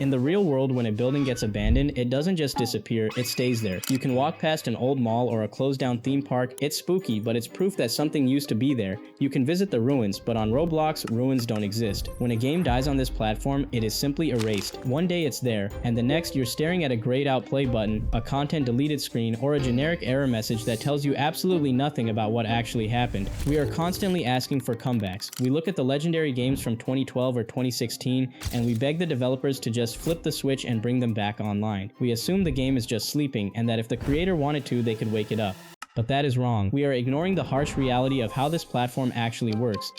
In the real world, when a building gets abandoned, it doesn't just disappear, it stays there. You can walk past an old mall or a closed down theme park. It's spooky, but it's proof that something used to be there. You can visit the ruins, but on Roblox, ruins don't exist. When a game dies on this platform, it is simply erased. One day it's there, and the next you're staring at a grayed out play button, a content deleted screen, or a generic error message that tells you absolutely nothing about what actually happened. We are constantly asking for comebacks. We look at the legendary games from 2012 or 2016, and we beg the developers to just flip the switch and bring them back online. We assume the game is just sleeping, and that if the creator wanted to, they could wake it up. But that is wrong. We are ignoring the harsh reality of how this platform actually works.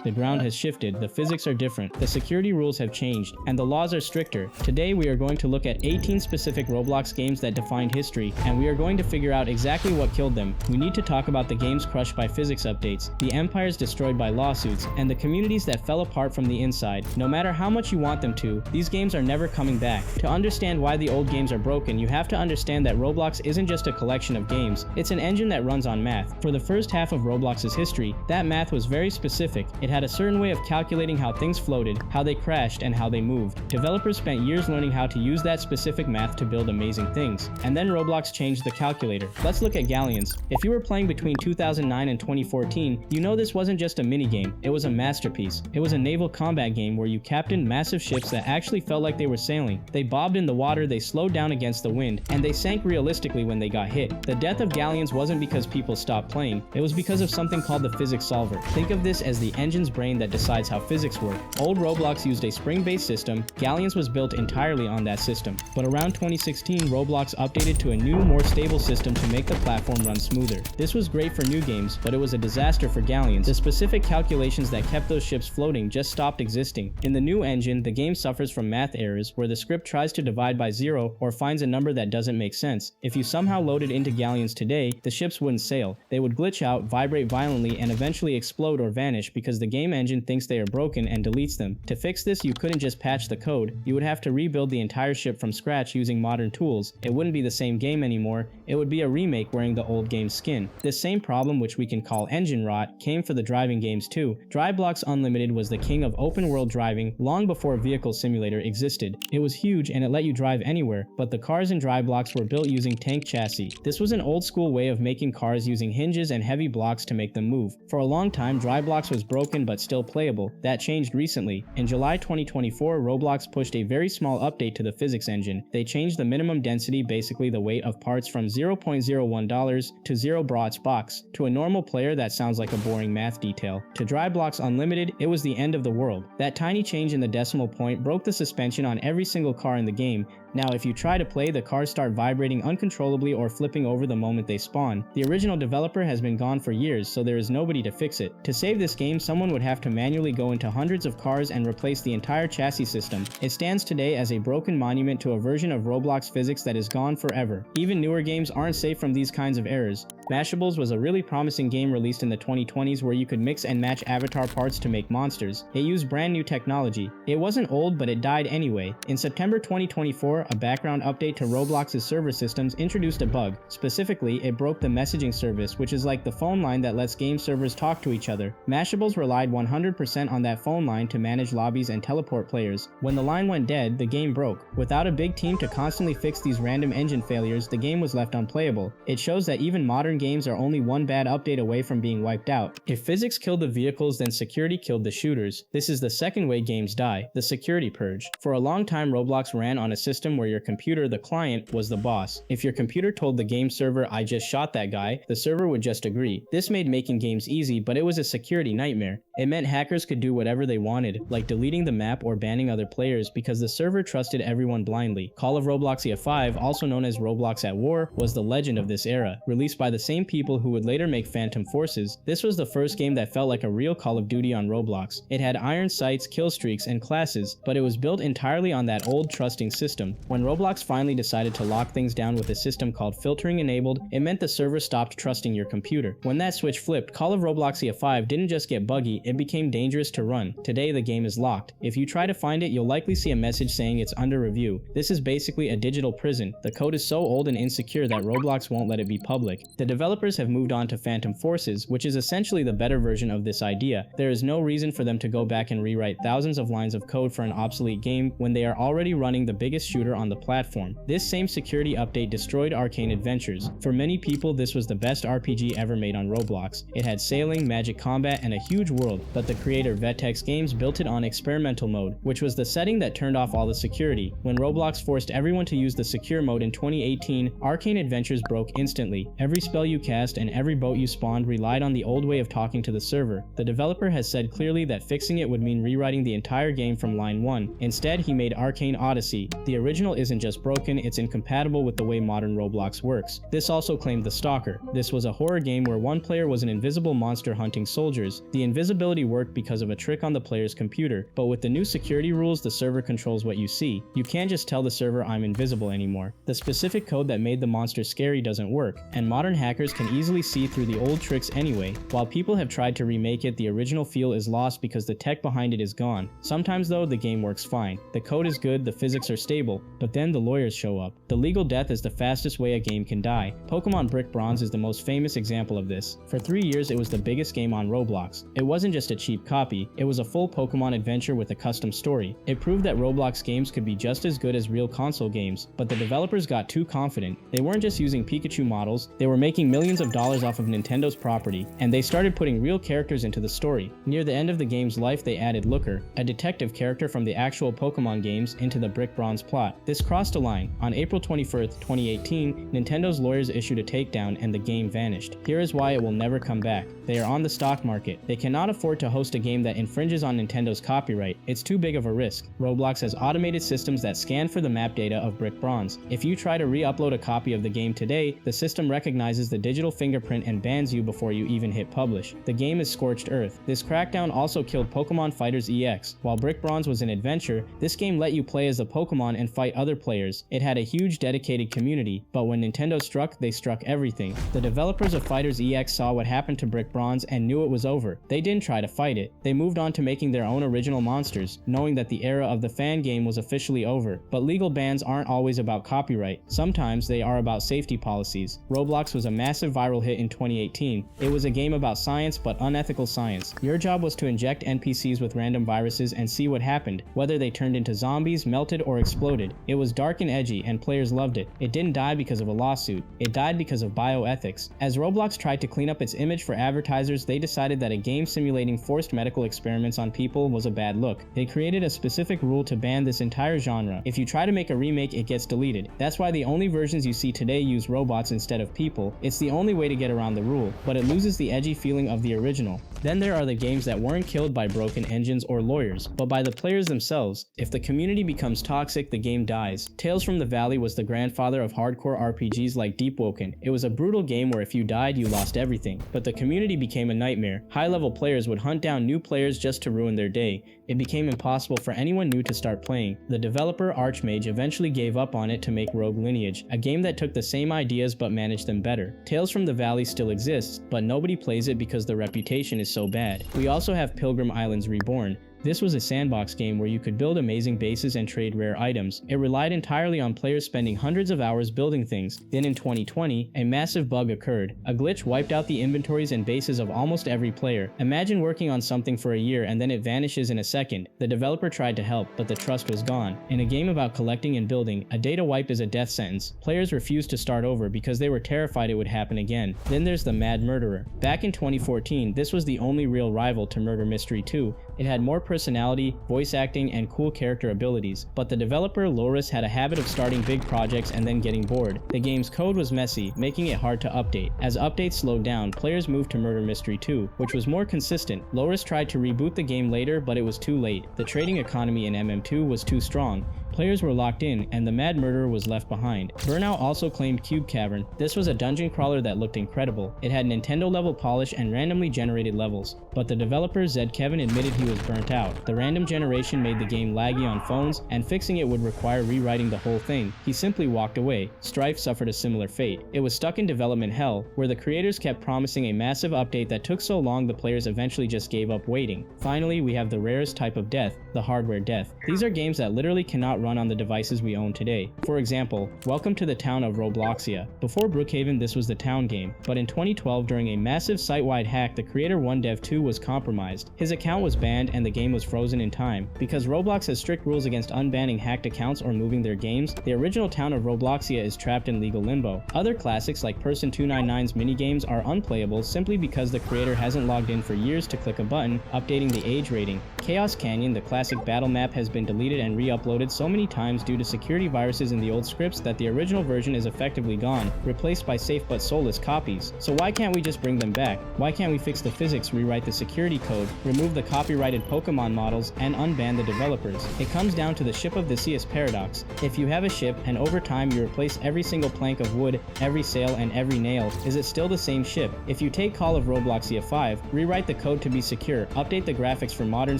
The ground has shifted, the physics are different, the security rules have changed, and the laws are stricter. Today we are going to look at 18 specific Roblox games that defined history, and we are going to figure out exactly what killed them. We need to talk about the games crushed by physics updates, the empires destroyed by lawsuits, and the communities that fell apart from the inside. No matter how much you want them to, these games are never coming back. To understand why the old games are broken, you have to understand that Roblox isn't just a collection of games, it's an engine that runs on math. For the first half of Roblox's history, that math was very specific. It had a certain way of calculating how things floated, how they crashed, and how they moved. Developers spent years learning how to use that specific math to build amazing things. And then Roblox changed the calculator. Let's look at galleons. If you were playing between 2009 and 2014, you know this wasn't just a minigame, it was a masterpiece. It was a naval combat game where you captained massive ships that actually felt like they were sailing. They bobbed in the water, they slowed down against the wind, and they sank realistically when they got hit. The death of galleons wasn't because people stopped playing, it was because of something called the physics solver. Think of this as the engine's brain that decides how physics work. Old Roblox used a spring-based system. Galleons was built entirely on that system. But around 2016, Roblox updated to a new, more stable system to make the platform run smoother. This was great for new games, but it was a disaster for galleons. The specific calculations that kept those ships floating just stopped existing. In the new engine, the game suffers from math errors where the script tries to divide by 0 or finds a number that doesn't make sense. If you somehow loaded into galleons today, the ships wouldn't sail. They would glitch out, vibrate violently, and eventually explode or vanish because the game engine thinks they are broken and deletes them. To fix this, you couldn't just patch the code, you would have to rebuild the entire ship from scratch using modern tools. It wouldn't be the same game anymore, it would be a remake wearing the old game's skin. This same problem, which we can call engine rot, came for the driving games too. Driveblox Unlimited was the king of open world driving long before Vehicle Simulator existed. It was huge and it let you drive anywhere, but the cars in Driveblox were built using tank chassis. This was an old school way of making cars using hinges and heavy blocks to make them move. For a long time, Driveblox was broken but still playable. That changed recently. In July 2024, Roblox pushed a very small update to the physics engine. They changed the minimum density, basically the weight of parts, from $0.01 to 0 brats box. To a normal player, that sounds like a boring math detail. To Driveblox Unlimited, it was the end of the world. That tiny change in the decimal point broke the suspension on every single car in the game. Now, if you try to play, the cars start vibrating uncontrollably or flipping over the moment they spawn. The original developer has been gone for years, so there is nobody to fix it. To save this game, someone would have to manually go into hundreds of cars and replace the entire chassis system. It stands today as a broken monument to a version of Roblox physics that is gone forever. Even newer games aren't safe from these kinds of errors. Mashables was a really promising game released in the 2020s where you could mix and match avatar parts to make monsters. It used brand new technology. It wasn't old, but it died anyway. In September 2024, a background update to Roblox's server systems introduced a bug. Specifically, it broke the messaging service, which is like the phone line that lets game servers talk to each other. Mashables relied 100% on that phone line to manage lobbies and teleport players. When the line went dead, the game broke. Without a big team to constantly fix these random engine failures, the game was left unplayable. It shows that even modern games are only one bad update away from being wiped out. If physics killed the vehicles, then security killed the shooters. This is the second way games die, the security purge. For a long time, Roblox ran on a system where your computer, the client, was the boss. If your computer told the game server, "I just shot that guy," the server would just agree. This made making games easy, but it was a security nightmare. It meant hackers could do whatever they wanted, like deleting the map or banning other players because the server trusted everyone blindly. Call of Robloxia 5, also known as Roblox at War, was the legend of this era. Released by the same people who would later make Phantom Forces, this was the first game that felt like a real Call of Duty on Roblox. It had iron sights, kill streaks, and classes, but it was built entirely on that old trusting system. When Roblox finally decided to lock things down with a system called filtering enabled, it meant the server stopped trusting your computer. When that switch flipped, Call of Robloxia 5 didn't just get buggy, it became dangerous to run. Today the game is locked. If you try to find it, you'll likely see a message saying it's under review. This is basically a digital prison. The code is so old and insecure that Roblox won't let it be public. The developers have moved on to Phantom Forces, which is essentially the better version of this idea. There is no reason for them to go back and rewrite thousands of lines of code for an obsolete game when they are already running the biggest shooter on the platform. This same security update destroyed Arcane Adventures. For many people, this was the best RPG ever made on Roblox. It had sailing, magic combat, and a huge world, but the creator thatflickexe Games built it on experimental mode, which was the setting that turned off all the security. When Roblox forced everyone to use the secure mode in 2018, Arcane Adventures broke instantly. Every spell you cast and every boat you spawned relied on the old way of talking to the server. The developer has said clearly that fixing it would mean rewriting the entire game from line 1. Instead, he made Arcane Odyssey. The original isn't just broken, it's incompatible with the way modern Roblox works. This also claimed The Stalker. This was a horror game where one player was an invisible monster hunting soldiers. The invisibility worked because of a trick on the player's computer, but with the new security rules, the server controls what you see. You can't just tell the server I'm invisible anymore. The specific code that made the monster scary doesn't work, and modern hackers can easily see through the old tricks anyway. While people have tried to remake it, the original feel is lost because the tech behind it is gone. Sometimes though, the game works fine. The code is good, the physics are stable, but then the lawyers show up. The legal death is the fastest way a game can die. Pokemon Brick Bronze is the most famous example of this. For 3 years, it was the biggest game on Roblox. It wasn't just a cheap copy, it was a full Pokemon adventure with a custom story. It proved that Roblox games could be just as good as real console games, but the developers got too confident. They weren't just using Pikachu models, they were making millions of dollars off of Nintendo's property, and they started putting real characters into the story. Near the end of the game's life, they added Looker, a detective character from the actual Pokemon games, into the Brick Bronze plot. This crossed a line. On April 21st, 2018, Nintendo's lawyers issued a takedown and the game vanished. Here is why it will never come back. They are on the stock market. They cannot afford to host a game that infringes on Nintendo's copyright. It's too big of a risk. Roblox has automated systems that scan for the map data of Brick Bronze. If you try to re-upload a copy of the game today, the system recognizes the digital fingerprint and bans you before you even hit publish. The game is scorched earth. This crackdown also killed Pokemon Fighters EX. While Brick Bronze was an adventure, this game let you play as a Pokemon and fight other players. It had a huge dedicated community, but when Nintendo struck, they struck everything. The developers of Fighters EX saw what happened to Brick Bronze and knew it was over. They didn't try to fight it. They moved on to making their own original monsters, knowing that the era of the fan game was officially over. But legal bans aren't always about copyright. Sometimes they are about safety policies. Roblox was a massive viral hit in 2018. It was a game about science, but unethical science. Your job was to inject NPCs with random viruses and see what happened, whether they turned into zombies, melted, or exploded. It was dark and edgy, and players loved it. It didn't die because of a lawsuit. It died because of bioethics. As Roblox tried to clean up its image for advertisers, they decided that a game simulating forced medical experiments on people was a bad look. They created a specific rule to ban this entire genre. If you try to make a remake, it gets deleted. That's why the only versions you see today use robots instead of people. It's the only way to get around the rule, but it loses the edgy feeling of the original. Then there are the games that weren't killed by broken engines or lawyers, but by the players themselves. If the community becomes toxic, the game dies. Tales from the Valley was the grandfather of hardcore RPGs like Deepwoken. It was a brutal game where if you died, you lost everything, but the community became a nightmare. High-level players would hunt down new players just to ruin their day. It became impossible for anyone new to start playing. The developer Archmage eventually gave up on it to make Rogue Lineage, a game that took the same ideas but managed them better. Tales from the Valley still exists, but nobody plays it because the reputation is so bad. We also have Pilgrim Islands Reborn. This was a sandbox game where you could build amazing bases and trade rare items. It relied entirely on players spending hundreds of hours building things. Then in 2020, a massive bug occurred. A glitch wiped out the inventories and bases of almost every player. Imagine working on something for a year and then it vanishes in a second. The developer tried to help, but the trust was gone. In a game about collecting and building, a data wipe is a death sentence. Players refused to start over because they were terrified it would happen again. Then there's the Mad Murderer. Back in 2014, this was the only real rival to Murder Mystery 2. It had more personality, voice acting, and cool character abilities, but the developer Loris had a habit of starting big projects and then getting bored. The game's code was messy, making it hard to update. As updates slowed down, players moved to Murder Mystery 2, which was more consistent. Loris tried to reboot the game later, but it was too late. The trading economy in MM2 was too strong. Players were locked in, and the mad murderer was left behind. Burnout also claimed Cube Cavern. This was a dungeon crawler that looked incredible. It had Nintendo-level polish and randomly generated levels, but the developer Zed Kevin admitted he was burnt out. The random generation made the game laggy on phones, and fixing it would require rewriting the whole thing. He simply walked away. Strife suffered a similar fate. It was stuck in development hell, where the creators kept promising a massive update that took so long the players eventually just gave up waiting. Finally, we have the rarest type of death, the hardware death. These are games that literally cannot run on the devices we own today. For example, welcome to the town of Robloxia. Before Brookhaven, this was the town game, but in 2012 during a massive site-wide hack, the creator 1dev2 was compromised. His account was banned and the game was frozen in time. Because Roblox has strict rules against unbanning hacked accounts or moving their games, the original town of Robloxia is trapped in legal limbo. Other classics like Person 299's minigames are unplayable simply because the creator hasn't logged in for years to click a button, updating the age rating. Chaos Canyon, the classic battle map, has been deleted and re-uploaded so many times due to security viruses in the old scripts that the original version is effectively gone, replaced by safe but soulless copies. So why can't we just bring them back? Why can't we fix the physics, rewrite the security code, remove the copyrighted Pokemon models, and unban the developers? It comes down to the ship of Theseus paradox. If you have a ship and over time you replace every single plank of wood, every sail, and every nail, is it still the same ship? If you take Call of Robloxia 5, rewrite the code to be secure, update the graphics for modern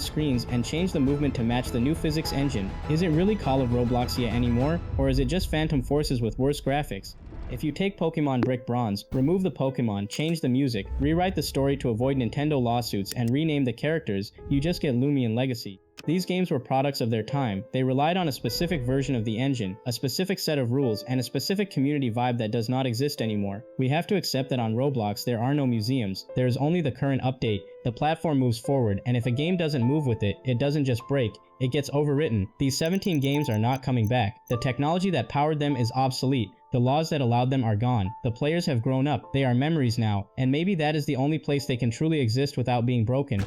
screens, and change the movement to match the new physics engine, is it really Call of Robloxia anymore, or is it just Phantom Forces with worse graphics? If you take Pokemon Brick Bronze, remove the Pokemon, change the music, rewrite the story to avoid Nintendo lawsuits, and rename the characters, you just get Lumion Legacy. These games were products of their time. They relied on a specific version of the engine, a specific set of rules, and a specific community vibe that does not exist anymore. We have to accept that on Roblox there are no museums. There is only the current update. The platform moves forward, and if a game doesn't move with it, it doesn't just break, it gets overwritten. These 17 games are not coming back. The technology that powered them is obsolete. The laws that allowed them are gone. The players have grown up. They are memories now, and maybe that is the only place they can truly exist without being broken.